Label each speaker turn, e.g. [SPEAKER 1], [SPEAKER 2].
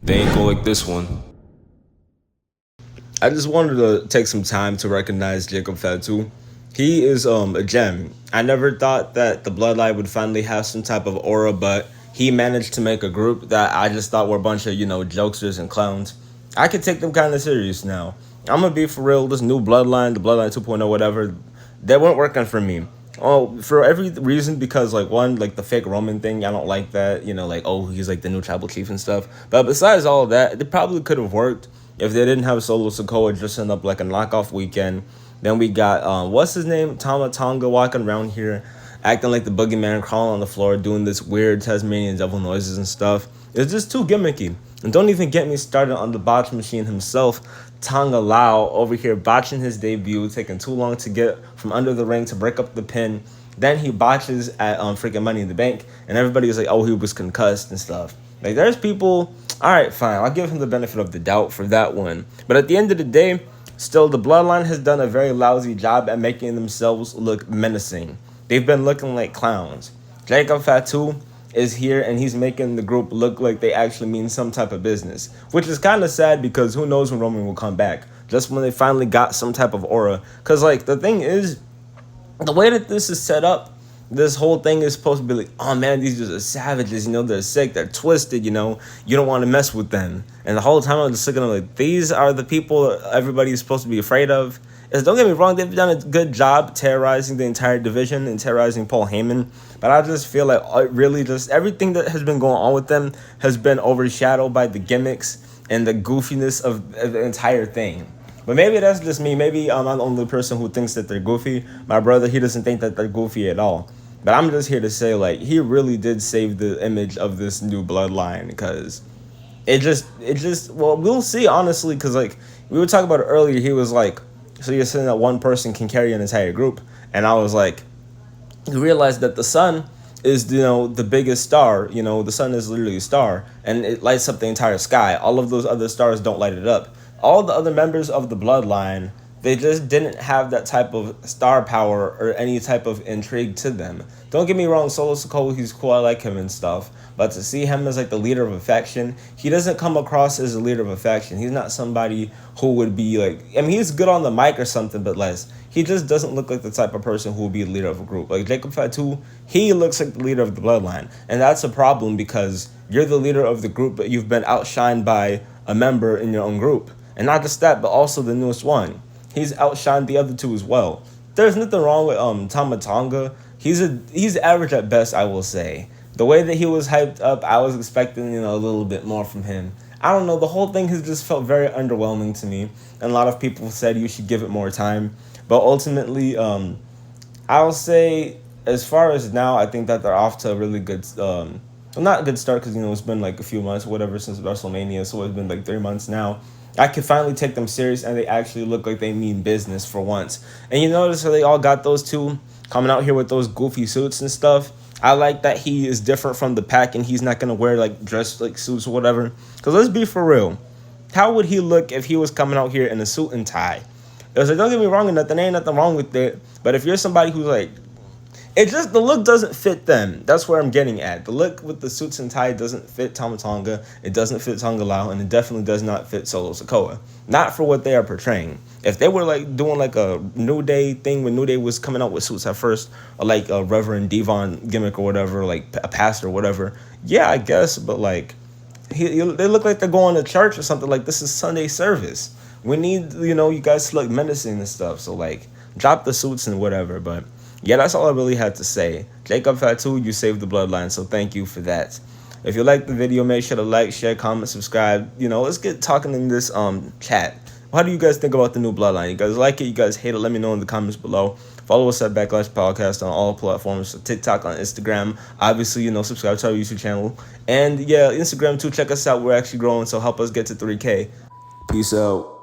[SPEAKER 1] They ain't go like this one. I just wanted to take some time to recognize Jacob Fatu. He is a gem. I never thought that the Bloodline would finally have some type of aura, but he managed to make a group that I just thought were a bunch of, jokesters and clowns. I could take them kind of serious now. I'm gonna be for real. This new Bloodline, the Bloodline 2.0, whatever, they weren't working for me. Oh, for every reason, because like one, like the fake Roman thing, I don't like that. Like, oh, he's like the new tribal chief and stuff. But besides all of that, it probably could have worked if they didn't have Solo Sikoa dressing up like a knockoff weekend. Then we got what's his name, Tama Tonga, walking around here acting like the boogeyman, crawling on the floor, doing this weird Tasmanian devil noises and stuff. It's just too gimmicky. And don't even get me started on the botch machine himself, Tonga Lao, over here botching his debut, taking too long to get from under the ring to break up the pin. Then he botches at freaking Money in the Bank, and everybody was like, oh, he was concussed and stuff. Like, there's people, all right, fine, I'll give him the benefit of the doubt for that one. But at the end of the day, still, the Bloodline has done a very lousy job at making themselves look menacing. They've been looking like clowns. Jacob Fatu is here, and he's making the group look like they actually mean some type of business, which is kind of sad because who knows when Roman will come back, just when they finally got some type of aura. Because, like, the thing is, the way that this is set up, this whole thing is supposed to be like, oh man, these dudes are savages, they're sick, they're twisted, you don't want to mess with them. And the whole time I'm just looking at them like, these are the people everybody's supposed to be afraid of. Don't get me wrong, they've done a good job terrorizing the entire division and terrorizing Paul Heyman, but I just feel like really just everything that has been going on with them has been overshadowed by the gimmicks and the goofiness of the entire thing. But maybe that's just me. Maybe I'm not the only person who thinks that they're goofy. My brother, he doesn't think that they're goofy at all. But I'm just here to say, like, he really did save the image of this new Bloodline, because well, we'll see, honestly, because, like, we were talking about it earlier. He was like, so you're saying that one person can carry an entire group? And I was like, you realize that the sun is, the biggest star. The sun is literally a star, and it lights up the entire sky. All of those other stars don't light it up. All the other members of the Bloodline, they just didn't have that type of star power or any type of intrigue to them. Don't get me wrong, Solo Sikoa, he's cool, I like him and stuff. But to see him as like the leader of a faction, he doesn't come across as a leader of a faction. He's not somebody who would be like, he's good on the mic or something, but less. He just doesn't look like the type of person who would be a leader of a group. Like Jacob Fatu, he looks like the leader of the Bloodline. And that's a problem, because you're the leader of the group, but you've been outshined by a member in your own group. And not just that, but also the newest one. He's outshined the other two as well. There's nothing wrong with Tama Tonga. He's average at best, I will say. The way that he was hyped up, I was expecting, a little bit more from him. I don't know, the whole thing has just felt very underwhelming to me. And a lot of people said you should give it more time. But ultimately, I'll say, as far as now, I think that they're off to a really good, well, not a good start, because, it's been like a few months, whatever, since WrestleMania. So it's been like 3 months now. I can finally take them serious, and they actually look like they mean business for once. And you notice how they all got those two coming out here with those goofy suits and stuff. I like that he is different from the pack, and he's not going to wear like dress like suits or whatever. Because let's be for real. How would he look if he was coming out here in a suit and tie? It was like, don't get me wrong, and ain't nothing wrong with it. But if you're somebody who's like, the look doesn't fit them. That's where I'm getting at. The look with the suits and tie doesn't fit Tama Tonga. It doesn't fit Tonga Lao, and it definitely does not fit Solo Sikoa. Not for what they are portraying. If they were like doing like a New Day thing when New Day was coming out with suits at first, or like a Reverend Devon gimmick or whatever, like a pastor or whatever, yeah, I guess. But like, they look like they're going to church or something. Like, this is Sunday service. We need, you guys to look menacing and stuff. So like, drop the suits and whatever. But yeah, that's all I really had to say. Jacob Fatu, you saved the Bloodline, so thank you for that. If you liked the video, make sure to like, share, comment, subscribe. Let's get talking in this chat. How do you guys think about the new Bloodline? You guys like it? You guys hate it? Let me know in the comments below. Follow us at Backlash Podcast on all platforms. So TikTok, on Instagram. Obviously, subscribe to our YouTube channel. And yeah, Instagram too. Check us out. We're actually growing, so help us get to 3K. Peace out.